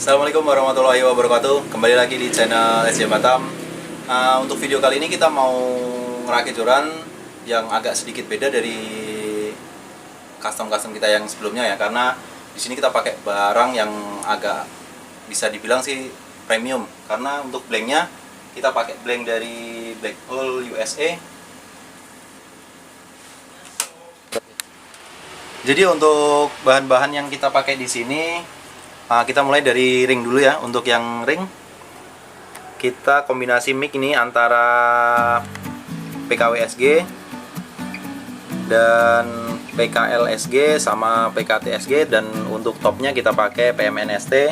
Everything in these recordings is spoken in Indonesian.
Assalamualaikum warahmatullahi wabarakatuh. Kembali lagi di channel SJ Batam. Untuk video kali ini kita mau ngerakit joran yang agak sedikit beda dari custom kita yang sebelumnya ya, karena di sini kita pakai barang yang agak bisa dibilang sih premium. Karena untuk blanknya kita pakai blank dari Black Hole USA. Jadi untuk bahan-bahan yang kita pakai di sini, kita mulai dari ring dulu ya. Untuk yang ring, kita kombinasi mic ini antara PKWSG dan PKLSG sama PKTSG, dan untuk topnya kita pakai PMNST,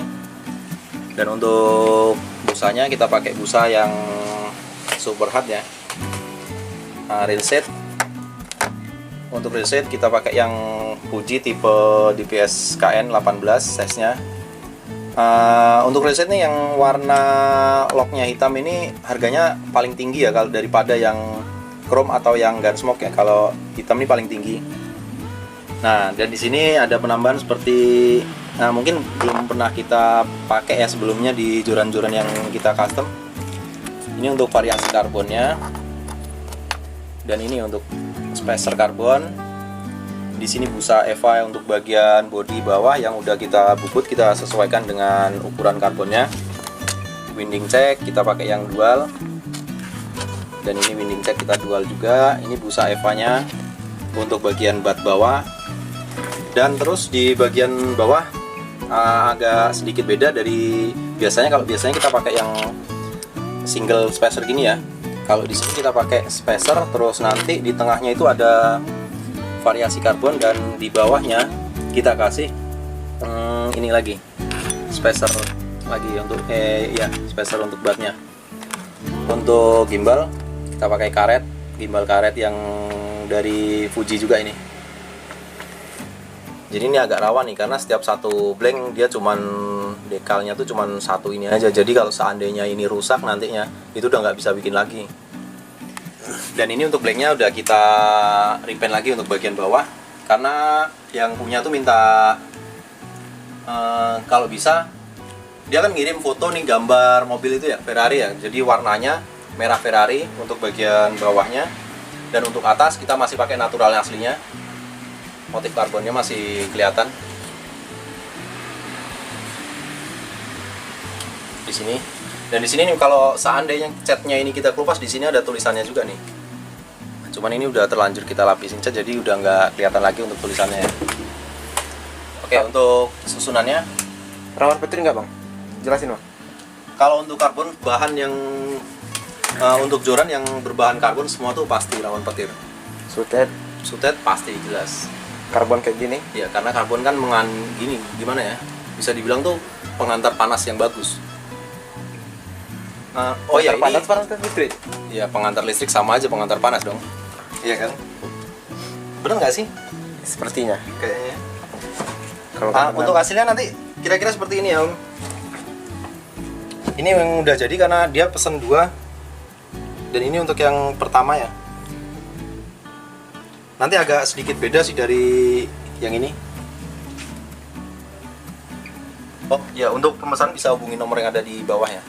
dan untuk busanya kita pakai busa yang super hard ya. Reel set, untuk reel set kita pakai yang Fuji tipe DPS KN 18 size nya. Untuk reel set nih yang warna locknya hitam ini harganya paling tinggi ya kalau daripada yang chrome atau yang gunsmoke ya. Kalau hitam ini paling tinggi. Nah, dan di sini ada penambahan seperti mungkin belum pernah kita pakai ya sebelumnya di joran-joran yang kita custom. Ini untuk variasi karbonnya, dan ini untuk spacer karbon. Di sini busa EVA untuk bagian bodi bawah yang udah kita bubut, kita sesuaikan dengan ukuran karbonnya. Winding check kita pakai yang dual, dan ini winding check kita dual juga. Ini busa EVA-nya untuk bagian bat bawah, dan terus di bagian bawah agak sedikit beda dari biasanya. Kalau biasanya kita pakai yang single spacer gini ya. Kalau di sini kita pakai spacer, terus nanti di tengahnya itu ada variasi karbon, dan di bawahnya kita kasih ini lagi spacer lagi untuk spacer untuk batnya. Untuk gimbal kita pakai karet, gimbal karet yang dari Fuji juga ini. Jadi ini agak rawan nih karena setiap satu blank dia cuman dekalnya tuh cuman satu ini aja. Jadi kalau seandainya ini rusak nantinya itu udah nggak bisa bikin lagi. Dan ini untuk blanknya udah kita repaint lagi untuk bagian bawah, karena yang punya tuh minta kalau bisa dia kan ngirim foto nih gambar mobil itu ya, Ferrari ya, jadi warnanya merah Ferrari untuk bagian bawahnya. Dan untuk atas kita masih pakai naturalnya aslinya, motif karbonnya masih kelihatan di sini. Dan di sini nih kalau seandainya catnya ini kita kelupas, di sini ada tulisannya juga nih. Cuman ini udah terlanjur kita lapisin cat, jadi udah nggak kelihatan lagi untuk tulisannya ya. Oke, untuk susunannya Rawan petir nggak bang? Jelasin bang. kalau untuk karbon, bahan yang untuk joran yang berbahan karbon semua tuh pasti rawan petir. Sutet pasti jelas. Karbon kayak gini. Ya karena karbon kan gini gimana ya? Bisa dibilang tuh pengantar panas yang bagus. Oh ya, ini panas listrik. ya pengantar listrik sama aja pengantar panas dong. Iya kan? Bener nggak sih? Sepertinya. Kayaknya. Kalau Untuk hasilnya nanti kira-kira seperti ini ya Om. Ini yang udah jadi karena dia pesen 2. Dan ini untuk yang pertama ya. Nanti agak sedikit beda sih dari yang ini. Oh ya, untuk pemesan bisa hubungi nomor yang ada di bawah ya.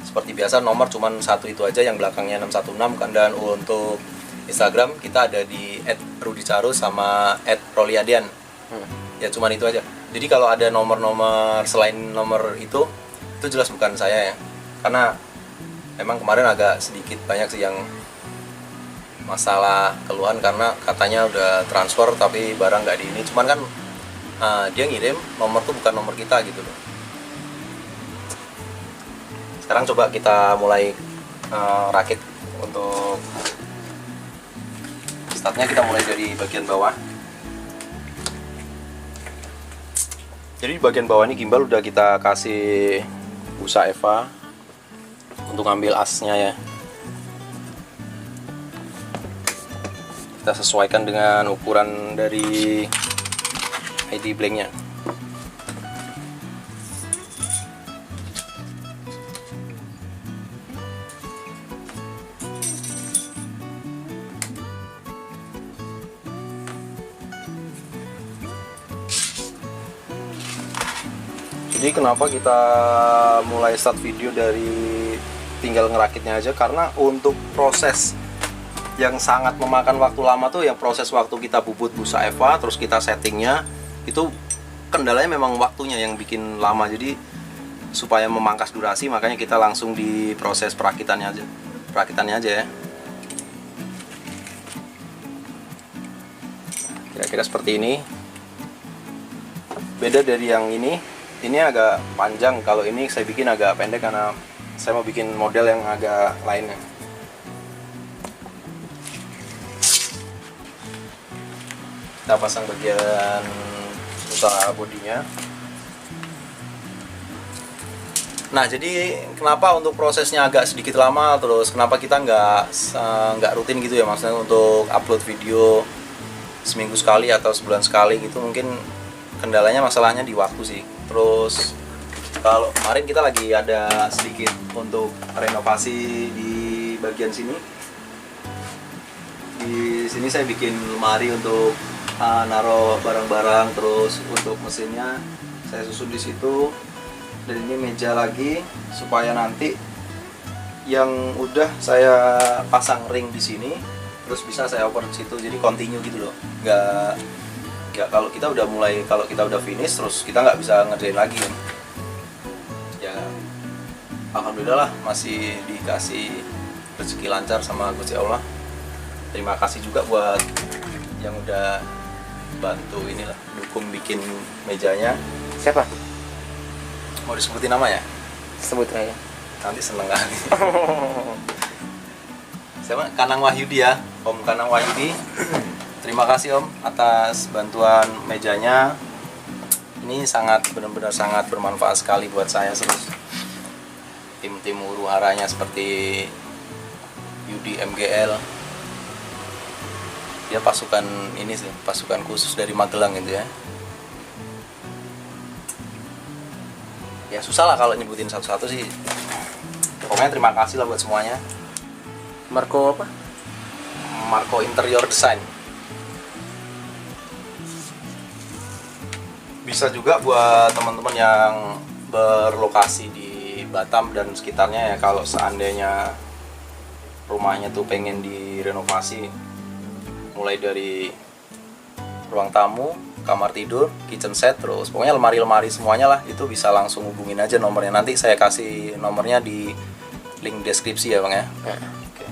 Seperti biasa nomor cuman satu itu aja, yang belakangnya 616 kan. Dan untuk Instagram kita ada di @rudicarus sama @roliadian. Ya cuman itu aja. Jadi kalau ada nomor-nomor selain nomor itu jelas bukan saya ya. Karena memang kemarin agak sedikit banyak sih yang masalah keluhan karena katanya udah transfer tapi barang nggak di ini. Cuman kan dia ngirim nomor tuh bukan nomor kita gitu loh. Sekarang coba kita mulai rakit. Untuk startnya kita mulai dari bagian bawah. Jadi di bagian bawah ini gimbal udah kita kasih busa EVA untuk ngambil asnya ya. Kita sesuaikan dengan ukuran dari ID blanknya. Jadi kenapa kita mulai start video dari tinggal ngerakitnya aja, karena untuk proses yang sangat memakan waktu lama tuh yang proses waktu kita bubut busa Eva terus kita settingnya, itu kendalanya memang waktunya yang bikin lama. Jadi supaya memangkas durasi makanya kita langsung di proses perakitannya aja ya. Kira-kira seperti ini. Beda dari yang ini agak panjang, kalau ini saya bikin agak pendek karena saya mau bikin model yang agak lainnya. Kita pasang bagian busa bodinya. Nah, jadi kenapa untuk prosesnya agak sedikit lama, terus kenapa kita nggak rutin gitu ya, maksudnya untuk upload video seminggu sekali atau sebulan sekali gitu. Mungkin kendalanya masalahnya di waktu sih. Terus kalau kemarin kita lagi ada sedikit untuk renovasi di bagian sini. Di sini saya bikin lemari untuk naruh barang-barang, terus untuk mesinnya saya susun di situ. Dan ini meja lagi supaya nanti yang udah saya pasang ring di sini terus bisa saya oper di situ, jadi continue gitu loh. Nggak kalau kita udah finish terus kita nggak bisa ngerjain lagi kan. Ya alhamdulillah lah masih dikasih rezeki lancar sama Gusti Allah. Terima kasih juga buat yang udah bantu inilah, dukung bikin mejanya. Siapa? Mau disebutin nama ya? Sebut aja. Nanti seneng kali. Siapa? Kanang Wahyudi ya, Om Kanang Wahyudi. Terima kasih Om atas bantuan mejanya. Ini benar-benar sangat bermanfaat sekali buat saya. Terus tim huru haranya seperti Yudi MGL, dia pasukan khusus dari Magelang gitu ya. Ya susah lah kalau nyebutin satu-satu sih. Pokoknya terima kasih lah buat semuanya. Marco apa? Marco Interior Design. Bisa juga buat teman-teman yang berlokasi di Batam dan sekitarnya ya, kalau seandainya rumahnya tuh pengen direnovasi, mulai dari ruang tamu, kamar tidur, kitchen set, terus pokoknya lemari-lemari semuanya lah, itu bisa langsung hubungin aja nomornya. Nanti saya kasih nomornya di link deskripsi ya Bang ya. Oke.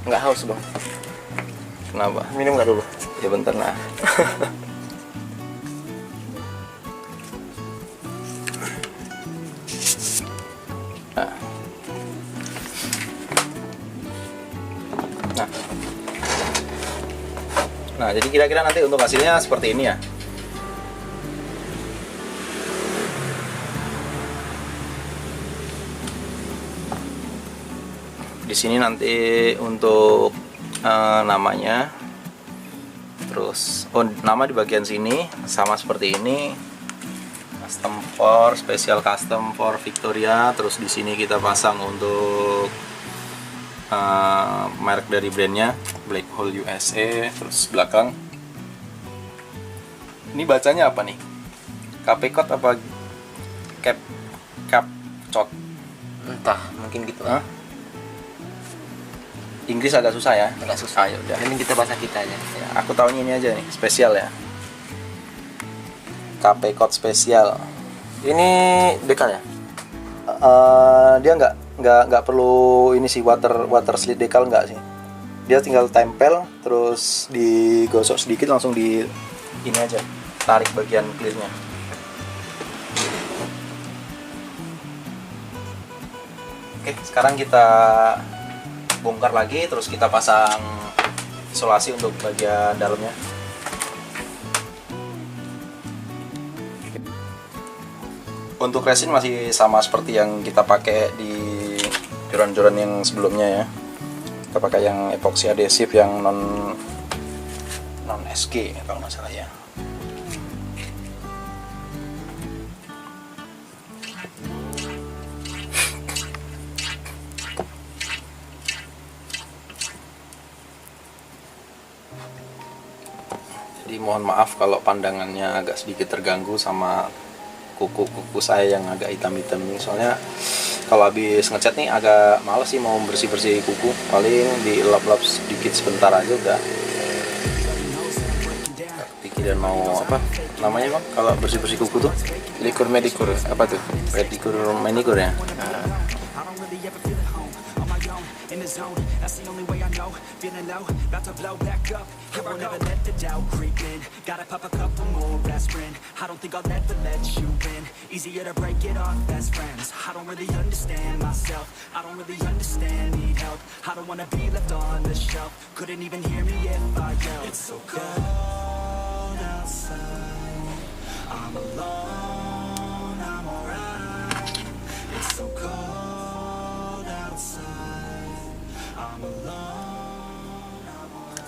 Nggak haus Bang. Kenapa? Minum nggak dulu? Ya bentar nah. Nah, jadi kira-kira nanti untuk hasilnya seperti ini ya. Di sini nanti untuk namanya, terus nama di bagian sini sama seperti ini, custom for special custom for Victoria. Terus di sini kita pasang untuk merek dari brandnya Black Hole USA. Terus belakang ini bacanya apa nih? Capecot apa Capcot? Entah, mungkin gitu. Hah? Inggris agak susah ya? Agak susah. Ayo udah. Mending kita bahasa kita aja. Ya, aku tahunya ini aja nih, spesial ya. Capecot spesial. Ini dekal ya? Dia nggak perlu ini sih, water slide decal nggak sih. Dia tinggal tempel terus digosok sedikit langsung di ini aja, tarik bagian clearnya. Oke, sekarang kita bongkar lagi, terus kita pasang isolasi untuk bagian dalamnya. Untuk resin masih sama seperti yang kita pakai di joran-joran yang sebelumnya ya. Kita pakai yang epoxy adhesive yang non SG kalau nggak salah ya. Jadi mohon maaf kalau pandangannya agak sedikit terganggu sama kuku saya yang agak hitam-hitam ini. Soalnya kalau habis ngecat nih agak males sih mau bersih-bersih kuku. Paling dilap-lap sedikit sebentar aja udah. Pikiran mau apa namanya bang? Kalau bersih-bersih kuku tuh? Likur medikur apa tuh? Pedikur manicure ya. In the zone, that's the only way I know. Feeling low, about to blow back up. Here I never let the doubt creep in. Gotta pop a couple more aspirin. I don't think I'll ever let you in. Easier to break it off best friends. I don't really understand myself. I don't really understand, need help. I don't wanna be left on the shelf. Couldn't even hear me if I yelled. It's so cold outside. I'm alone, I'm alright. It's so cold outside. I'm alone, I'm alright.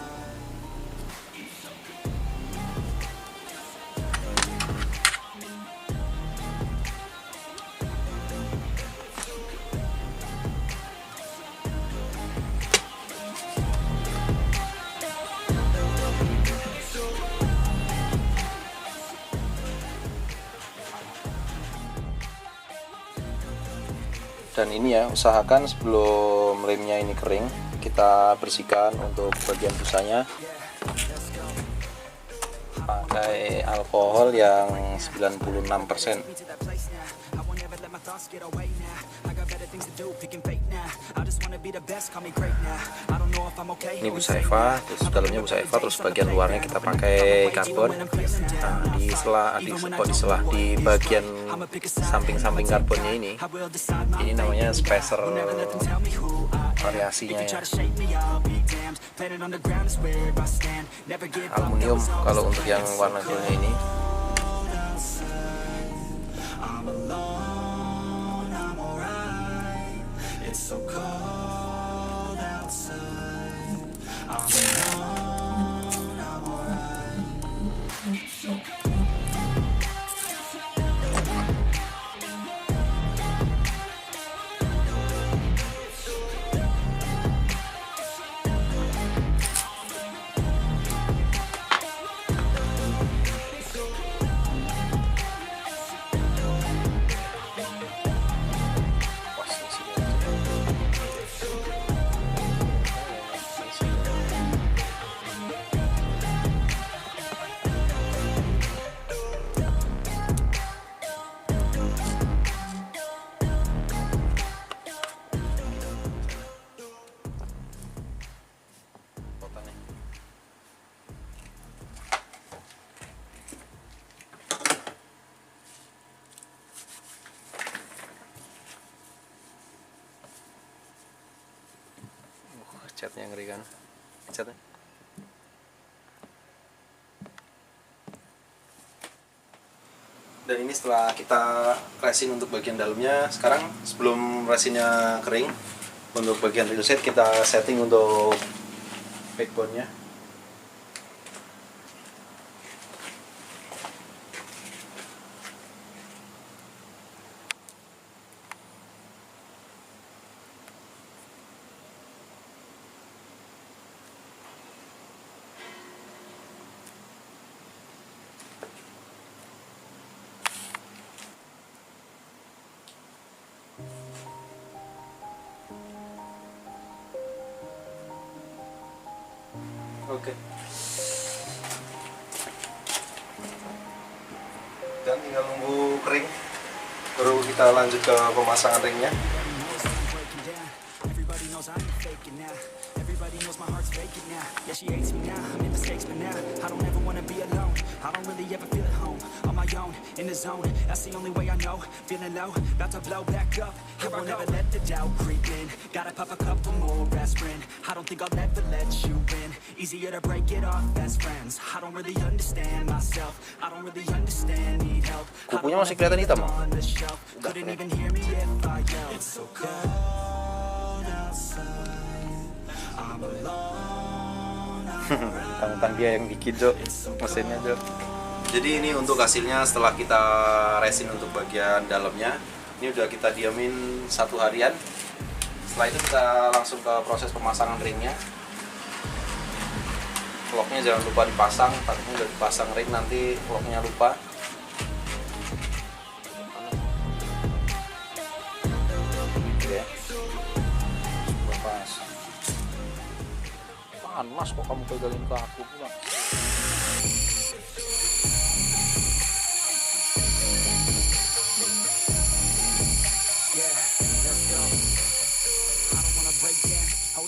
Dan ini ya, usahakan sebelum remnya ini kering kita bersihkan untuk bagian busanya pakai alkohol yang 96%. Ini busa Eva, terus dalamnya busa Eva, terus bagian luarnya kita pakai karbon. Nah, di bagian samping-samping karbonnya ini namanya spacer variasinya ya. Aluminium kalau untuk yang warna gelnya ini. Catnya ngeri kan, catnya. Dan ini setelah kita resin untuk bagian dalamnya. Sekarang sebelum resinnya kering, untuk bagian real set kita setting untuk backbone-nya. Oke. Dan tinggal nunggu kering, baru kita lanjut ke pemasangan ringnya. Yeah, she hates me now, I made mistakes but now I don't ever wanna be alone. I don't really ever feel at home. On my own, in the zone, that's the only way I know. Feeling low, about to blow back up. I won't ever let the doubt creep in. Gotta pop a couple more aspirin. I don't think I'll ever let you in. Easier to break it off best friends. I don't really understand myself. I don't really understand, need help. Kukunya masih kelihatan hitam, Bang? Couldn't even hear me if I yelled. It's so cold outside. I'm alone. Tentang dia yang bikin Jo, mesinnya Jo. Jadi ini untuk hasilnya setelah kita resin untuk bagian dalamnya. Ini udah kita diamin 1 harian. Setelah itu kita langsung ke proses pemasangan ringnya. Locknya jangan lupa dipasang, takutnya udah dipasang ring nanti locknya lupa. Gitu ya. Lepas. Panas kok kamu pegangin ke aku pula.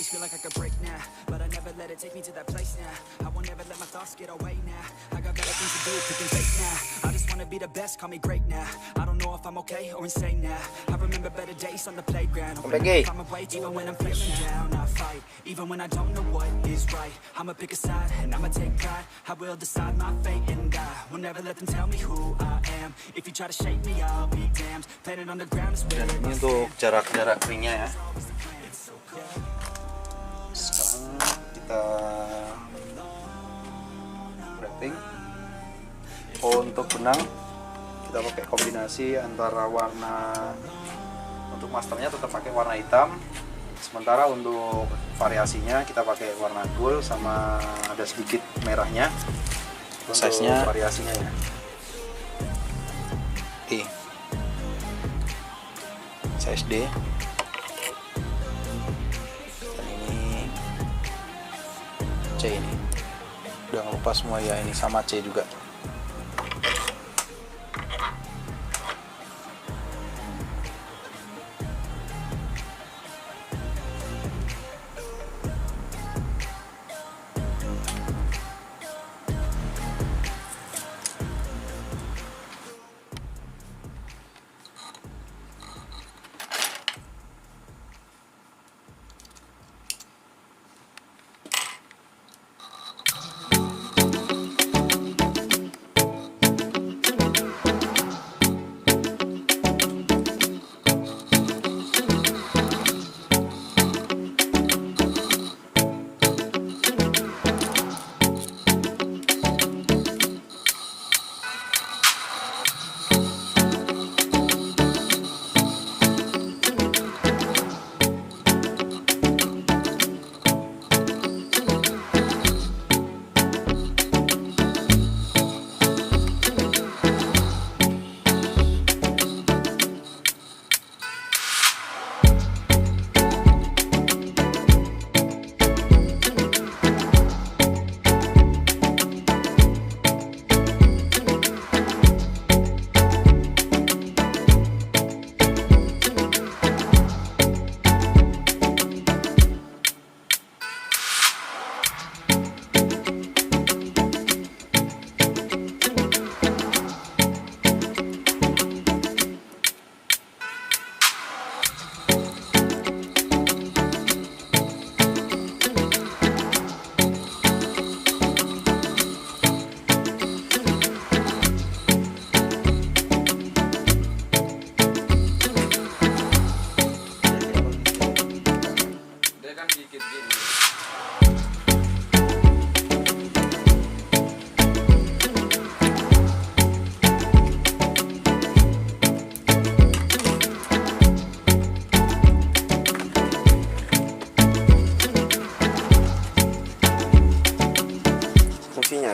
Feel like I could break now, but I never let it take me to that place now. I won't ever let my thoughts get away now. I got better things to do, picking fake now. I just wanna be the best, call me great now. I don't know if I'm okay or insane now. I remember better days on the playground. I'm awake even when I'm feeling down. I fight, even when I don't know what is right. I'ma pick a side and I'ma take pride. I will decide my fate and I will never let them tell me who I am. If you try to shake me, I'll be damned. Planet on the ground is where Dan ini untuk jarak-jarak ringnya ya. Sekarang kita wrapping. Untuk benang kita pakai kombinasi antara warna, untuk masternya tetap pakai warna hitam, sementara untuk variasinya kita pakai warna gold sama ada sedikit merahnya. Size-nya variasinya ya. Size D. Ini udah lupa semua ya, ini sama C juga.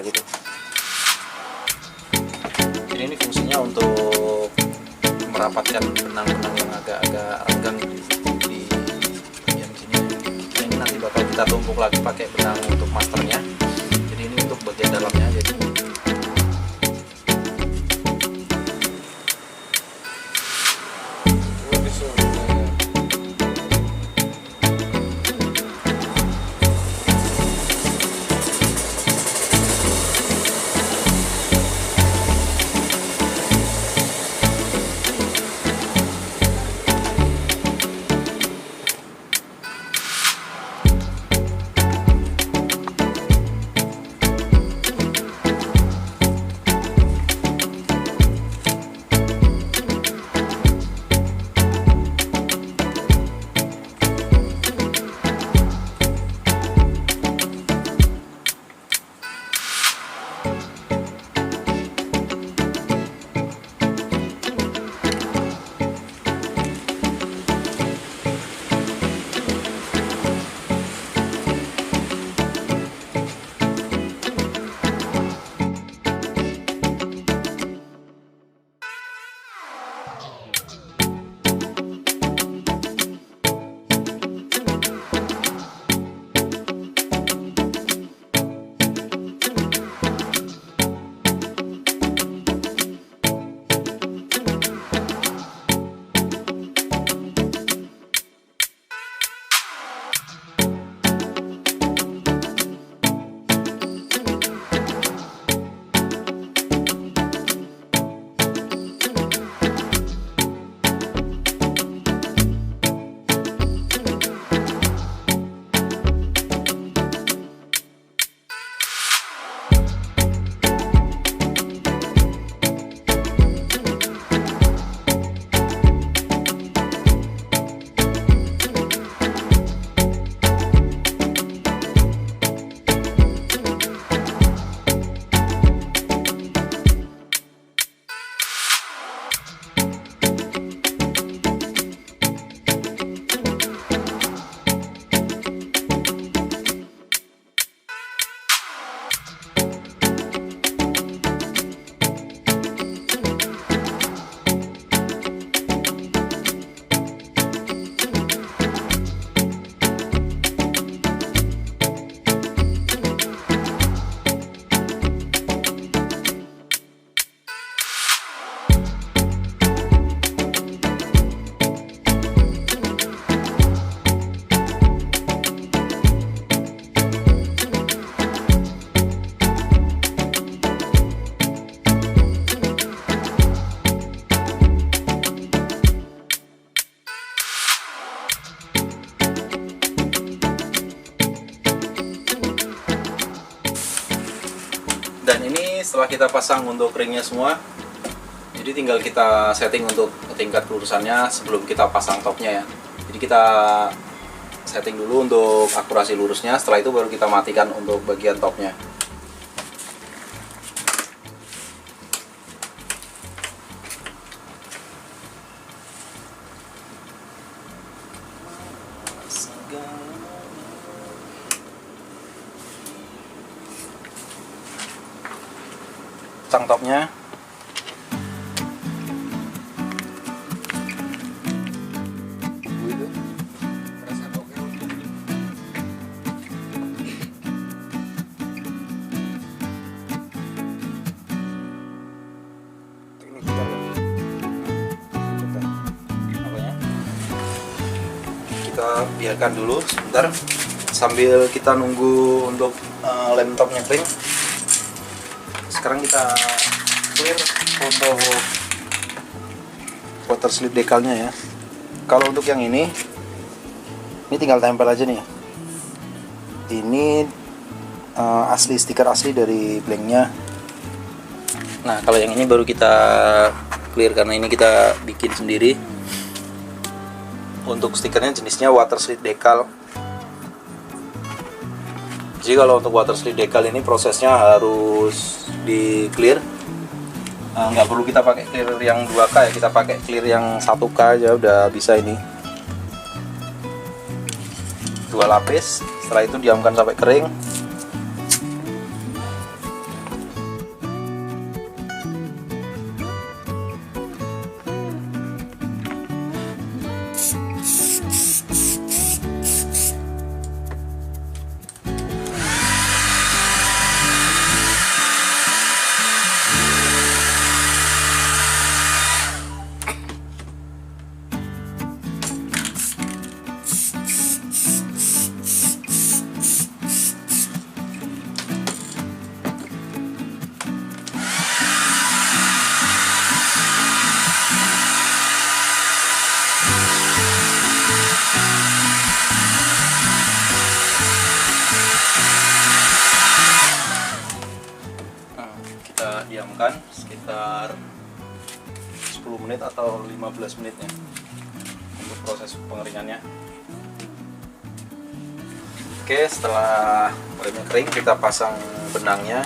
gitu. Jadi ini fungsinya untuk merapatkan benang-benang yang agak-agak renggang di bagian sini. Nah, ini nanti bakal kita tumpuk lagi pakai benang untuk masternya. Jadi ini untuk bagian dalamnya. Jadi ini setelah kita pasang untuk ringnya semua, jadi tinggal kita setting untuk tingkat kelurusannya sebelum kita pasang topnya ya. Jadi kita setting dulu untuk akurasi lurusnya, setelah itu baru kita matikan untuk bagian topnya. Pasang topnya. Kita biarkan dulu sebentar sambil kita nunggu untuk lem topnya kering. Sekarang kita clear untuk water slip dekalnya ya. Kalau untuk yang ini tinggal tempel aja nih. Ini asli, stiker asli dari blanknya. Nah kalau yang ini baru kita clear karena ini kita bikin sendiri. Untuk stikernya jenisnya water slip decal. Jadi kalau untuk water slip decal ini prosesnya harus di clear. Nggak perlu kita pakai clear yang 2K ya, kita pakai clear yang 1K aja udah bisa ini. 2 lapis, setelah itu diamkan sampai kering. Kita diamkan sekitar 10 menit atau 15 menitnya untuk proses pengeringannya. Oke, setelah lemnya kering kita pasang benangnya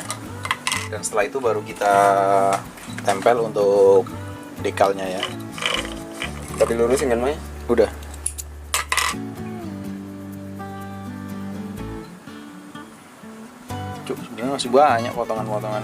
dan setelah itu baru kita tempel untuk dekalnya ya. Tapi lurusin kan Mai? Udah. Cuk, sebenarnya masih banyak potongan-potongan.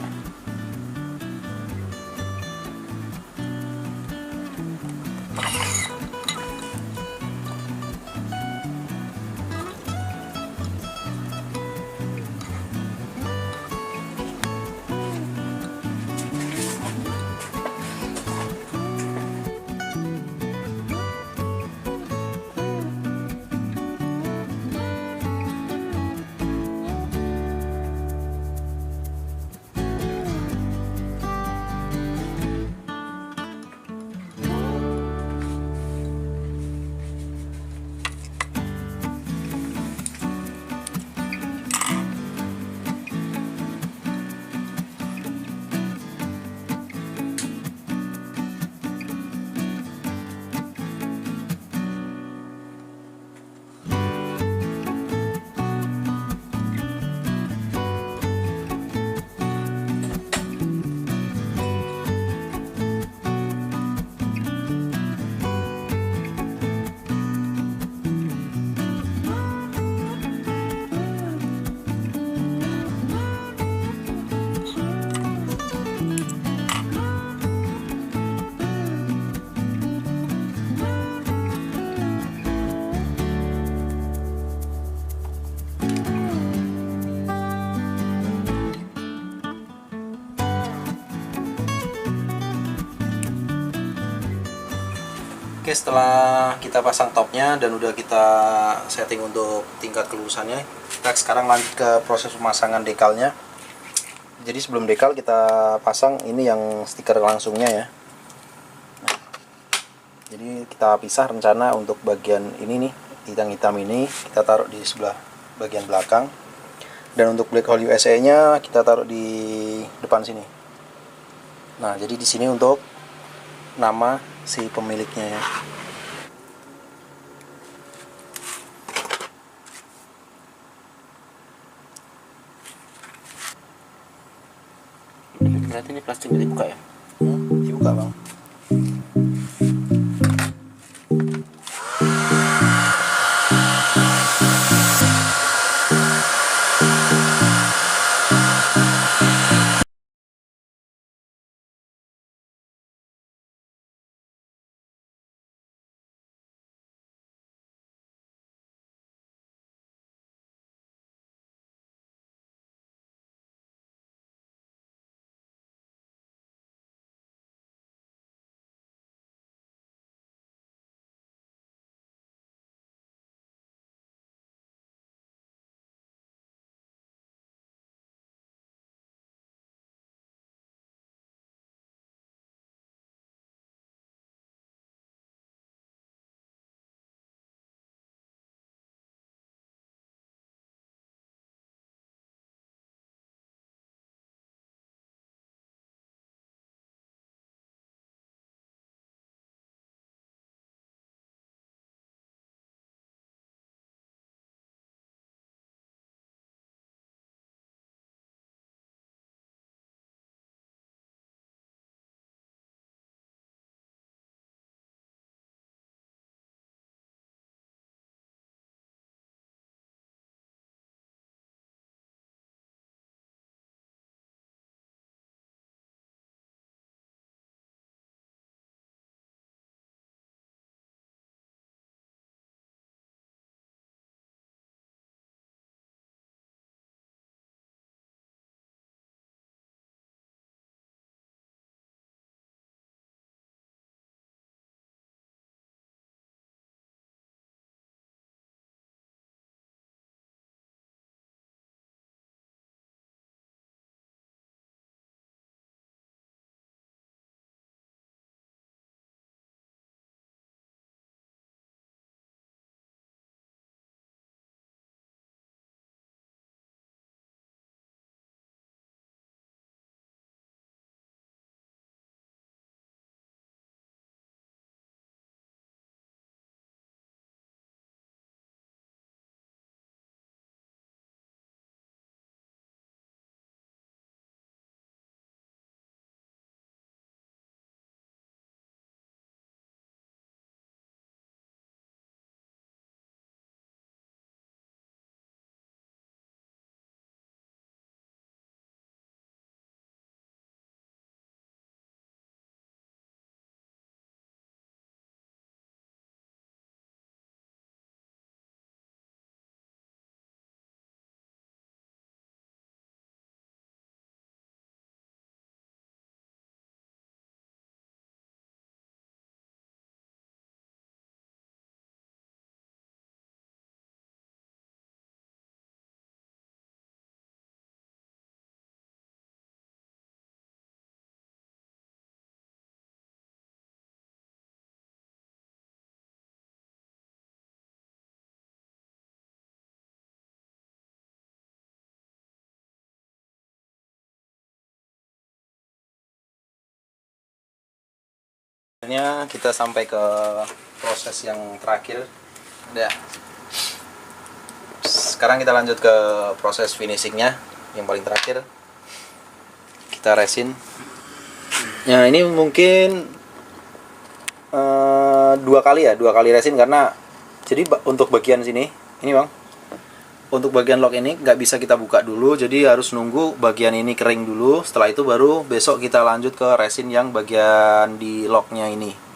Oke, setelah kita pasang topnya dan udah kita setting untuk tingkat kelurusannya, kita sekarang lanjut ke proses pemasangan dekalnya. Jadi sebelum dekal kita pasang ini yang stiker langsungnya ya. Nah, jadi kita pisah rencana untuk bagian ini nih, hitam-hitam ini kita taruh di sebelah bagian belakang. Dan untuk black hole USA nya kita taruh di depan sini. Nah, jadi di sini untuk nama si pemiliknya ya. Berarti ini plastiknya dibuka ya? Dibuka bang. Akhirnya kita sampai ke proses yang terakhir. Udah. Sekarang kita lanjut ke proses finishingnya yang paling terakhir. Kita resin. Nah ini mungkin dua kali resin karena jadi untuk bagian sini ini bang, untuk bagian lock ini nggak bisa kita buka dulu, jadi harus nunggu bagian ini kering dulu. Setelah itu baru besok kita lanjut ke resin yang bagian di locknya ini.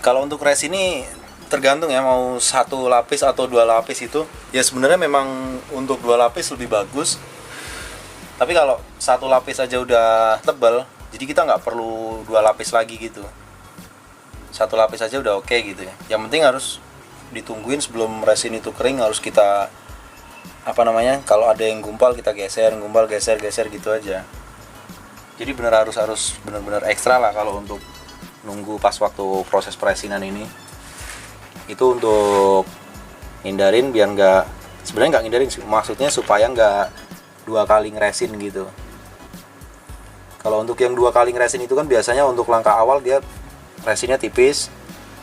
Kalau untuk resin ini tergantung ya, mau satu lapis atau dua lapis itu ya sebenarnya memang untuk dua lapis lebih bagus Tapi kalau satu lapis aja udah tebal, jadi kita nggak perlu 2 lapis lagi gitu. Satu lapis aja udah oke gitu ya. Yang penting harus ditungguin sebelum resin itu kering, harus kita kalau ada yang gumpal kita geser, gumpal geser gitu aja. Jadi harus benar-benar ekstra lah kalau untuk nunggu pas waktu proses peresinan ini. Itu untuk hindarin biar sebenarnya nggak ngindarin sih, maksudnya supaya nggak 2 kali ngeresin gitu. Kalau untuk yang 2 kali ngeresin itu kan biasanya untuk langkah awal dia resinnya tipis,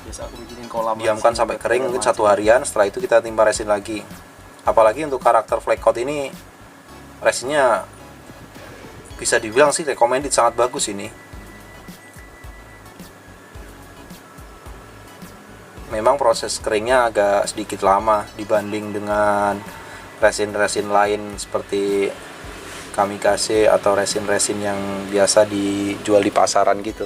Biasa aku bikinin kolam. diamkan sampai kering mungkin 1 harian, setelah itu kita timpa resin lagi. Apalagi untuk karakter flake coat ini resinnya bisa dibilang sih recommended, sangat bagus ini. Memang proses keringnya agak sedikit lama dibanding dengan resin-resin lain seperti kamikaze atau resin-resin yang biasa dijual di pasaran gitu.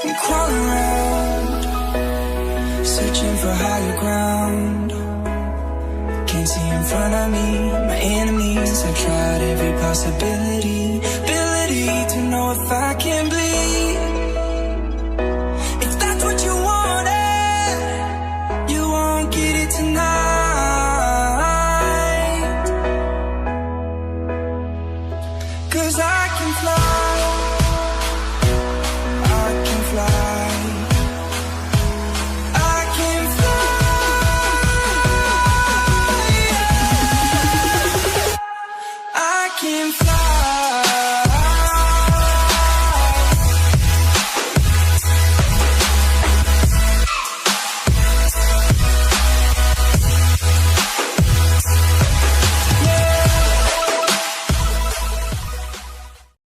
I'm crawling around, searching for higher ground. Can't see in front of me, my enemies. I've tried every possibility, ability to know if I can